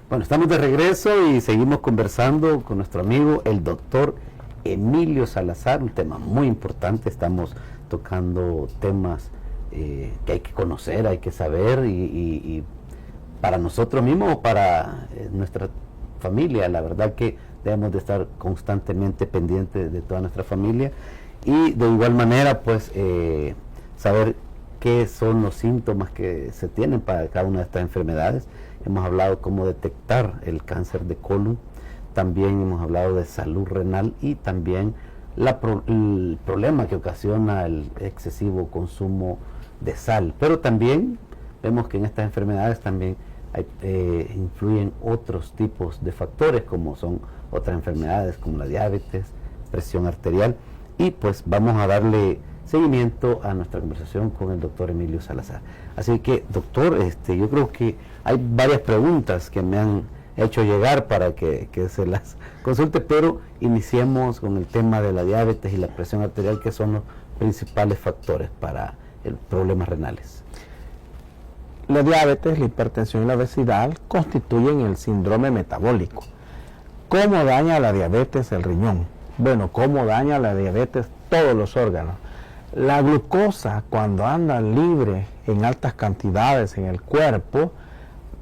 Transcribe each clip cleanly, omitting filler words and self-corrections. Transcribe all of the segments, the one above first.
Bueno, estamos de regreso y seguimos conversando con nuestro amigo, el doctor Emilio Salazar, un tema muy importante. Estamos tocando temas que hay que conocer, hay que saber, y para nosotros mismos o para nuestra familia, la verdad que debemos de estar constantemente pendientes de toda nuestra familia, y de igual manera pues saber qué son los síntomas que se tienen para cada una de estas enfermedades. Hemos hablado cómo detectar el cáncer de colon, también hemos hablado de salud renal y también el problema que ocasiona el excesivo consumo de sal. Pero también vemos que en estas enfermedades también influyen otros tipos de factores, como son otras enfermedades como la diabetes, presión arterial, y pues vamos a darle seguimiento a nuestra conversación con el doctor Emilio Salazar. Así que, doctor, yo creo que hay varias preguntas que me han hecho llegar para que se las consulte, pero iniciemos con el tema de la diabetes y la presión arterial, que son los principales factores para problemas renales. La diabetes, la hipertensión y la obesidad constituyen el síndrome metabólico. ¿Cómo daña la diabetes el riñón? Bueno, ¿cómo daña la diabetes todos los órganos? La glucosa, cuando anda libre en altas cantidades en el cuerpo,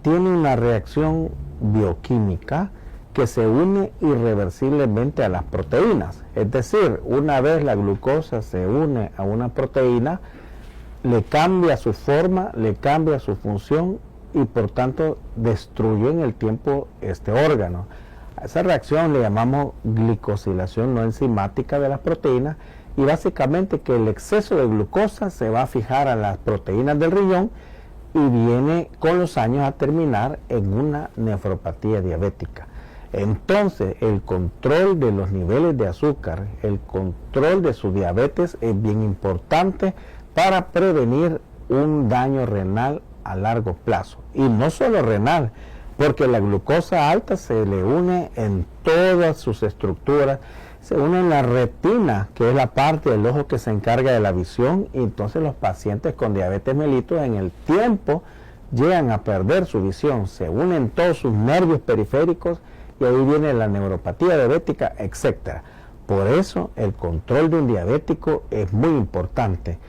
tiene una reacción bioquímica que se une irreversiblemente a las proteínas. Es decir, una vez la glucosa se une a una proteína, le cambia su forma, le cambia su función y por tanto destruye en el tiempo este órgano. A esa reacción le llamamos glicosilación no enzimática de las proteínas, y básicamente que el exceso de glucosa se va a fijar a las proteínas del riñón y viene con los años a terminar en una nefropatía diabética. Entonces, el control de los niveles de azúcar, el control de su diabetes es bien importante para prevenir un daño renal a largo plazo. Y no solo renal, porque la glucosa alta se le une en todas sus estructuras, se une en la retina, que es la parte del ojo que se encarga de la visión, y entonces los pacientes con diabetes mellitus en el tiempo llegan a perder su visión, se unen todos sus nervios periféricos y ahí viene la neuropatía diabética, etc. Por eso el control de un diabético es muy importante.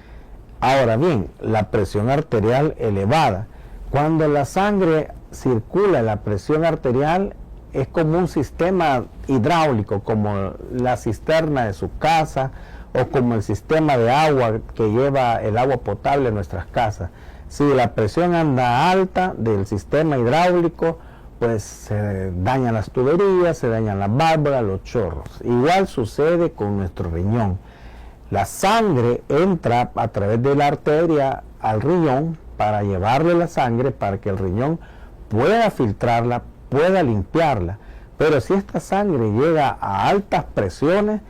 Ahora bien, la presión arterial elevada. Cuando la sangre circula, la presión arterial es como un sistema hidráulico, como la cisterna de su casa o como el sistema de agua que lleva el agua potable a nuestras casas. Si la presión anda alta del sistema hidráulico, pues se dañan las tuberías, se dañan las válvulas, los chorros. Igual sucede con nuestro riñón. La sangre entra a través de la arteria al riñón para llevarle la sangre para que el riñón pueda filtrarla, pueda limpiarla. Pero si esta sangre llega a altas presiones,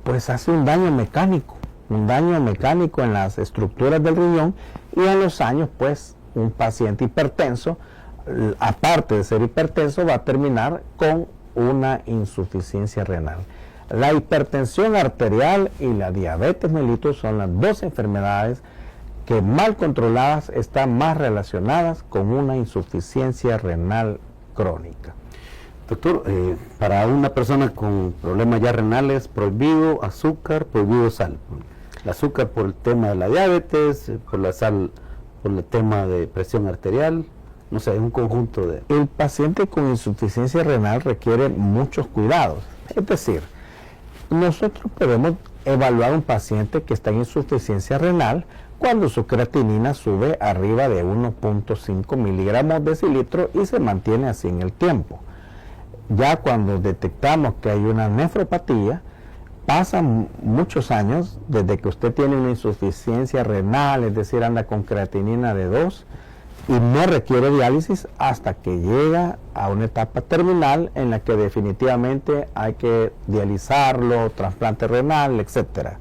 pues hace un daño mecánico en las estructuras del riñón, y a los años pues un paciente hipertenso, aparte de ser hipertenso, va a terminar con una insuficiencia renal. La hipertensión arterial y la diabetes mellitus son las dos enfermedades que mal controladas están más relacionadas con una insuficiencia renal crónica. Doctor, para una persona con problemas ya renales, prohibido azúcar, prohibido sal. El azúcar por el tema de la diabetes, por la sal por el tema de presión arterial, no sé, es un conjunto de... El paciente con insuficiencia renal requiere muchos cuidados. Es decir, nosotros podemos evaluar a un paciente que está en insuficiencia renal cuando su creatinina sube arriba de 1.5 miligramos decilitro y se mantiene así en el tiempo. Ya cuando detectamos que hay una nefropatía, pasan muchos años desde que usted tiene una insuficiencia renal, es decir, anda con creatinina de 2 y no requiere diálisis, hasta que llega a una etapa terminal en la que definitivamente hay que dializarlo, trasplante renal, etc.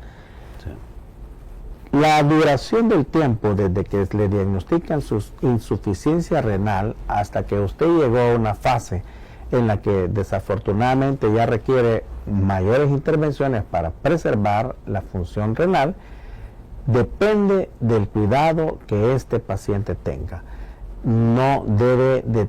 La duración del tiempo desde que le diagnostican su insuficiencia renal hasta que usted llegó a una fase en la que desafortunadamente ya requiere mayores intervenciones para preservar la función renal, depende del cuidado que este paciente tenga. No debe de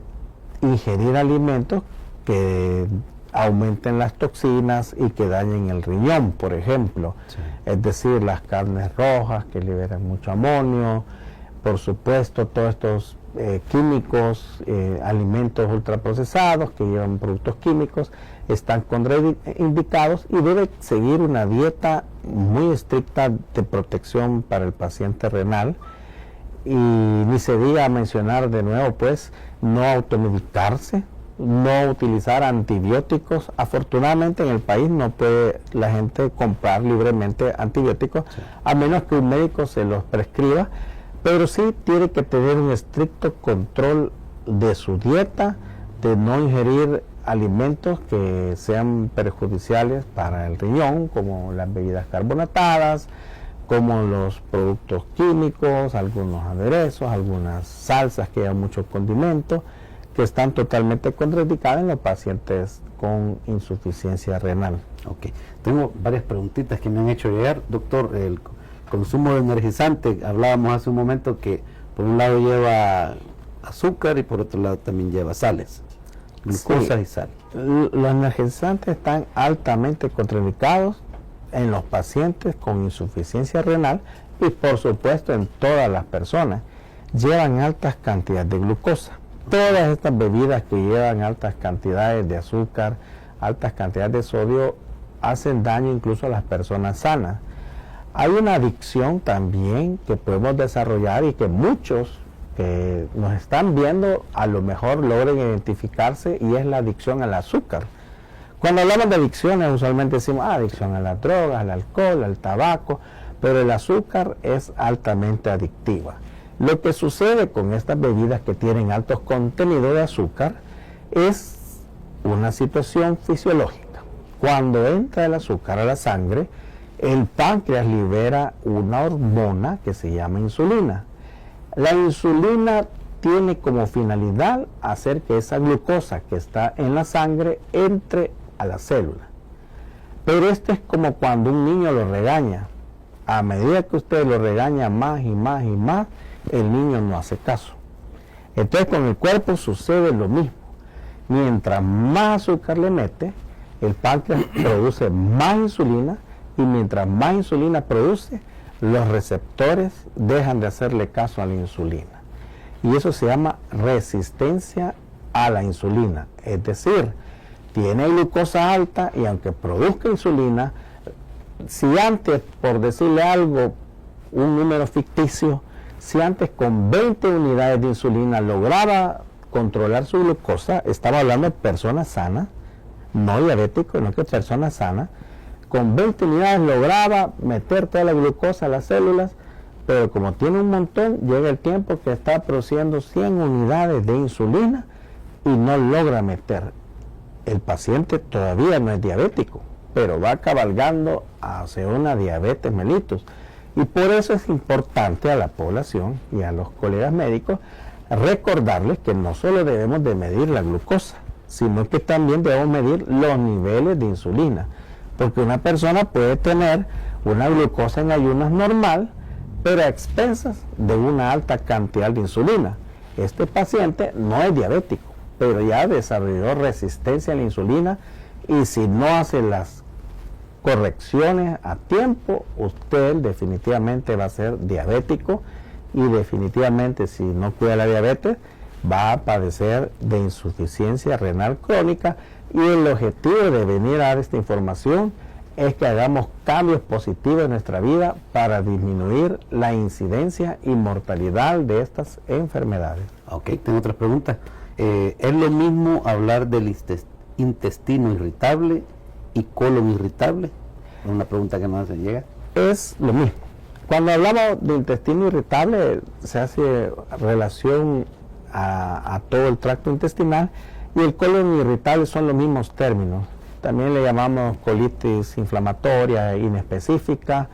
ingerir alimentos que aumenten las toxinas y que dañen el riñón, por ejemplo. Sí. Es decir, las carnes rojas que liberan mucho amonio, por supuesto todos estos químicos, alimentos ultraprocesados que llevan productos químicos, están contraindicados y debe seguir una dieta muy estricta de protección para el paciente renal. Y ni se diga mencionar de nuevo, pues, no automedicarse, no utilizar antibióticos. Afortunadamente en el país no puede la gente comprar libremente antibióticos, sí, a menos que un médico se los prescriba, pero sí tiene que tener un estricto control de su dieta, de no ingerir alimentos que sean perjudiciales para el riñón, como las bebidas carbonatadas, como los productos químicos, algunos aderezos, algunas salsas que llevan mucho condimento, que están totalmente contraindicadas en los pacientes con insuficiencia renal. Ok, tengo varias preguntitas que me han hecho llegar. Doctor, el consumo de energizante, hablábamos hace un momento que por un lado lleva azúcar y por otro lado también lleva sales, glucosa, sí, y sal. Los energizantes están altamente contraindicados en los pacientes con insuficiencia renal y por supuesto en todas las personas. Llevan altas cantidades de glucosa. Todas estas bebidas que llevan altas cantidades de azúcar, altas cantidades de sodio, hacen daño incluso a las personas sanas. Hay una adicción también que podemos desarrollar y que muchos que nos están viendo a lo mejor logren identificarse, y es la adicción al azúcar. Cuando hablamos de adicciones usualmente decimos adicción a las drogas, al alcohol, al tabaco, pero el azúcar es altamente adictiva. Lo que sucede con estas bebidas que tienen altos contenidos de azúcar es una situación fisiológica. Cuando entra el azúcar a la sangre, el páncreas libera una hormona que se llama insulina. La insulina tiene como finalidad hacer que esa glucosa que está en la sangre entre a la célula. Pero esto es como cuando un niño lo regaña. A medida que usted lo regaña más y más y más, el niño no hace caso. Entonces con el cuerpo sucede lo mismo. Mientras más azúcar le mete, el páncreas produce más insulina, y mientras más insulina produce, los receptores dejan de hacerle caso a la insulina. Y eso se llama resistencia a la insulina. Es decir, tiene glucosa alta y aunque produzca insulina, si antes, por decirle algo, un número ficticio, si antes con 20 unidades de insulina lograba controlar su glucosa, estaba hablando de personas sanas, no diabéticos, sino que personas sanas, con 20 unidades lograba meter toda la glucosa a las células, pero como tiene un montón, llega el tiempo que está produciendo 100 unidades de insulina y no logra meter. El paciente todavía no es diabético, pero va cabalgando hacia una diabetes mellitus. Y por eso es importante a la población y a los colegas médicos recordarles que no solo debemos de medir la glucosa, sino que también debemos medir los niveles de insulina. Porque una persona puede tener una glucosa en ayunas normal, pero a expensas de una alta cantidad de insulina. Este paciente no es diabético, pero ya desarrolló resistencia a la insulina, y si no hace las correcciones a tiempo, usted definitivamente va a ser diabético, y definitivamente si no cuida la diabetes va a padecer de insuficiencia renal crónica. Y el objetivo de venir a dar esta información es que hagamos cambios positivos en nuestra vida para disminuir la incidencia y mortalidad de estas enfermedades. Ok, tengo otras preguntas. ¿Es lo mismo hablar del intestino irritable y colon irritable? Es una pregunta que nos llega. Es lo mismo. Cuando hablamos de intestino irritable se hace relación a todo el tracto intestinal, y el colon irritable son los mismos términos. También le llamamos colitis inflamatoria inespecífica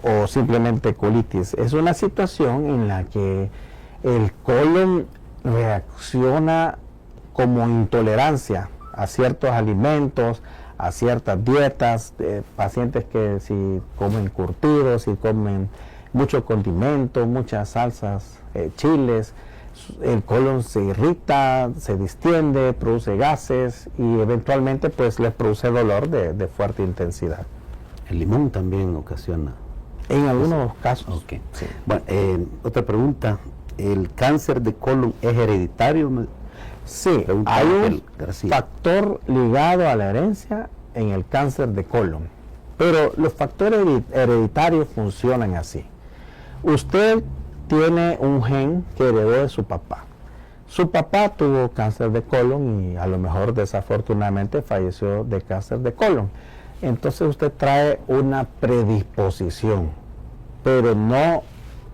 o simplemente colitis. Es una situación en la que el colon reacciona como intolerancia a ciertos alimentos, a ciertas dietas, pacientes que si comen curtidos, si comen mucho condimento, muchas salsas, chiles, el colon se irrita, se distiende, produce gases y eventualmente pues les produce dolor de fuerte intensidad. El limón también ocasiona. En algunos casos. Okay. Sí. Bueno, otra pregunta. ¿El cáncer de colon es hereditario? Sí, Pregunta hay Ángel un García. factor ligado a la herencia en el cáncer de colon, pero los factores hereditarios funcionan así. Usted tiene un gen que heredó de su papá. Su papá tuvo cáncer de colon y a lo mejor desafortunadamente falleció de cáncer de colon. Entonces usted trae una predisposición, pero no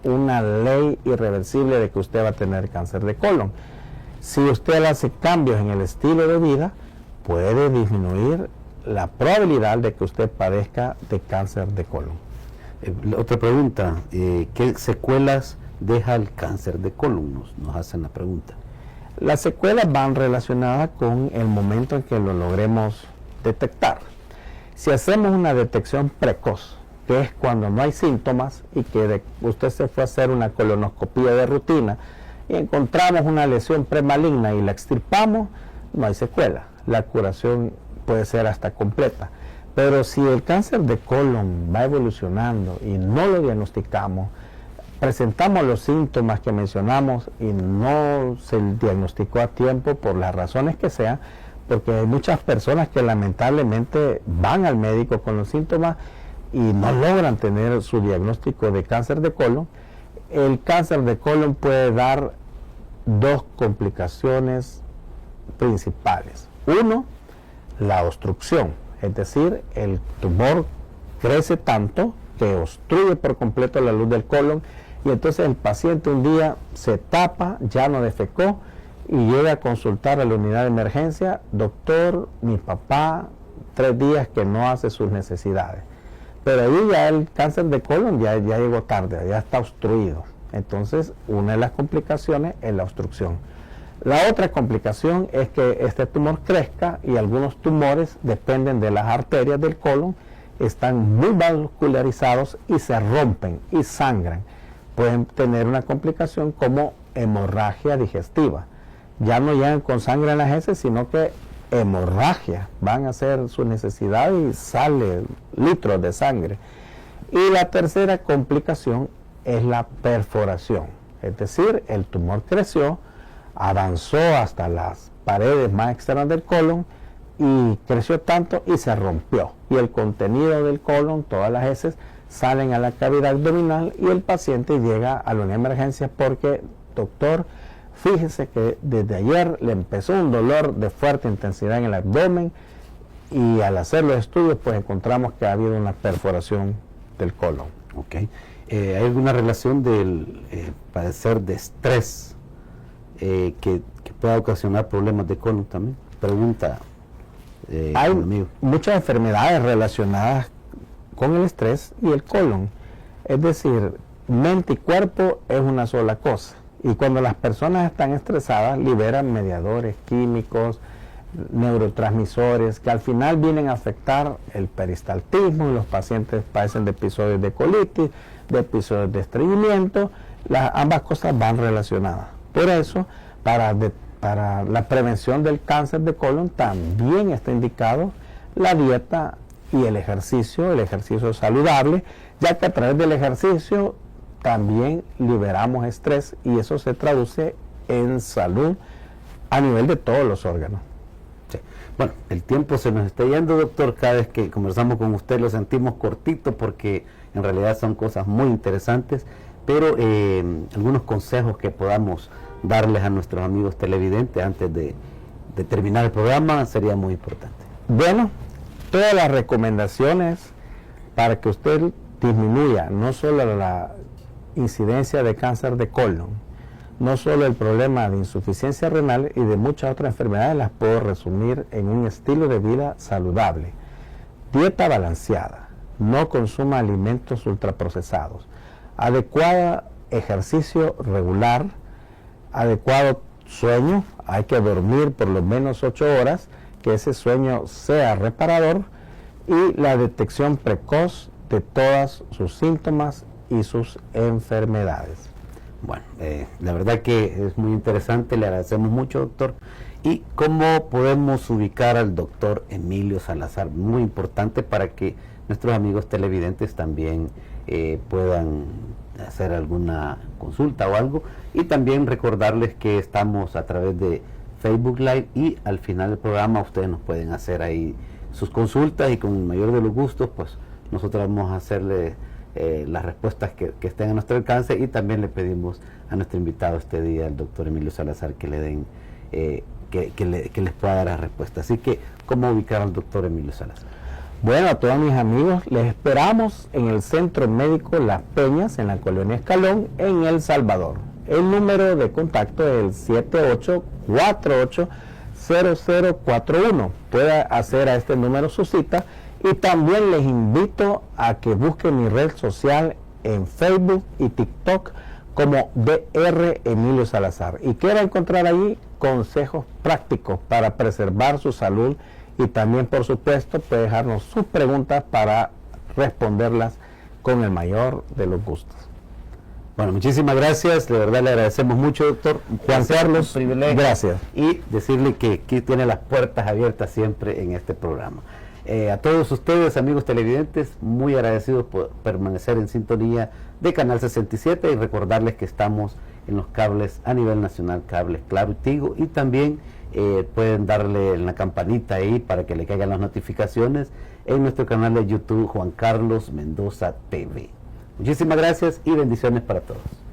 una ley irreversible de que usted va a tener cáncer de colon. Si usted hace cambios en el estilo de vida, puede disminuir la probabilidad de que usted padezca de cáncer de colon. Otra pregunta, ¿qué secuelas deja el cáncer de colon? Nos hacen la pregunta. Las secuelas van relacionadas con el momento en que lo logremos detectar. Si hacemos una detección precoz, que es cuando no hay síntomas y que usted se fue a hacer una colonoscopía de rutina y encontramos una lesión premaligna y la extirpamos, no hay secuela. La curación puede ser hasta completa. Pero si el cáncer de colon va evolucionando y no lo diagnosticamos, presentamos los síntomas que mencionamos y no se diagnosticó a tiempo por las razones que sean, porque hay muchas personas que lamentablemente van al médico con los síntomas y no logran tener su diagnóstico de cáncer de colon. El cáncer de colon puede dar dos complicaciones principales. Uno, la obstrucción, es decir, el tumor crece tanto que obstruye por completo la luz del colon y entonces el paciente un día se tapa, ya no defecó y llega a consultar a la unidad de emergencia: doctor, mi papá 3 días que no hace sus necesidades. Pero ahí ya el cáncer de colon ya llegó tarde, ya está obstruido. Entonces, una de las complicaciones es la obstrucción. La otra complicación es que este tumor crezca y algunos tumores dependen de las arterias del colon, están muy vascularizados y se rompen y sangran. Pueden tener una complicación como hemorragia digestiva. Ya no llegan con sangre en las heces, sino que hemorragia, van a hacer su necesidad y sale litros de sangre. Y la tercera complicación es la perforación, es decir, el tumor creció, avanzó hasta las paredes más externas del colon y creció tanto y se rompió. Y el contenido del colon, todas las heces, salen a la cavidad abdominal y el paciente llega a la unidad de emergencia porque, doctor, fíjese que desde ayer le empezó un dolor de fuerte intensidad en el abdomen y al hacer los estudios pues encontramos que ha habido una perforación del colon. Okay. ¿Hay alguna relación del padecer de estrés que pueda ocasionar problemas de colon también? Pregunta Hay un amigo. muchas enfermedades relacionadas con el estrés y el colon. Es decir, mente y cuerpo es una sola cosa. Y cuando las personas están estresadas, liberan mediadores químicos, neurotransmisores, que al final vienen a afectar el peristaltismo y los pacientes padecen de episodios de colitis, de episodios de estreñimiento. Ambas cosas van relacionadas. Por eso, para la prevención del cáncer de colon también está indicado la dieta y el ejercicio saludable, ya que a través del ejercicio también liberamos estrés y eso se traduce en salud a nivel de todos los órganos. Sí. Bueno, el tiempo se nos está yendo, doctor. Cada vez que conversamos con usted lo sentimos cortito porque en realidad son cosas muy interesantes, pero algunos consejos que podamos darles a nuestros amigos televidentes antes de terminar el programa sería muy importante. Bueno, todas las recomendaciones para que usted disminuya no solo la incidencia de cáncer de colon, no solo el problema de insuficiencia renal y de muchas otras enfermedades, las puedo resumir en un estilo de vida saludable. Dieta balanceada, no consuma alimentos ultraprocesados, adecuado ejercicio regular, adecuado sueño, hay que dormir por lo menos 8 horas, que ese sueño sea reparador, y la detección precoz de todos sus síntomas y sus enfermedades. Bueno, la verdad que es muy interesante, le agradecemos mucho, doctor. ¿Y cómo podemos ubicar al doctor Emilio Salazar? Muy importante para que nuestros amigos televidentes también puedan hacer alguna consulta o algo. Y también recordarles que estamos a través de Facebook Live y al final del programa ustedes nos pueden hacer ahí sus consultas y con el mayor de los gustos, pues nosotros vamos a hacerle las respuestas que estén a nuestro alcance, y también le pedimos a nuestro invitado este día, el doctor Emilio Salazar, que le den, que les pueda dar la respuesta. Así que, ¿cómo ubicar al doctor Emilio Salazar? Bueno, a todos mis amigos, les esperamos en el Centro Médico Las Peñas, en la Colonia Escalón, en El Salvador. El número de contacto es el 7848-0041. Puede hacer a este número su cita. Y también les invito a que busquen mi red social en Facebook y TikTok como Dr. Emilio Salazar. Y quiero encontrar allí consejos prácticos para preservar su salud, y también, por supuesto, puede dejarnos sus preguntas para responderlas con el mayor de los gustos. Bueno, muchísimas gracias, de verdad le agradecemos mucho, doctor. Juan Carlos, privilegio. Gracias. Y decirle que aquí tiene las puertas abiertas siempre en este programa. A todos ustedes, amigos televidentes, muy agradecidos por permanecer en sintonía de Canal 67, y recordarles que estamos en los cables a nivel nacional, cables Claro y Tigo, y también pueden darle en la campanita ahí para que le caigan las notificaciones en nuestro canal de YouTube, Juan Carlos Mendoza TV. Muchísimas gracias y bendiciones para todos.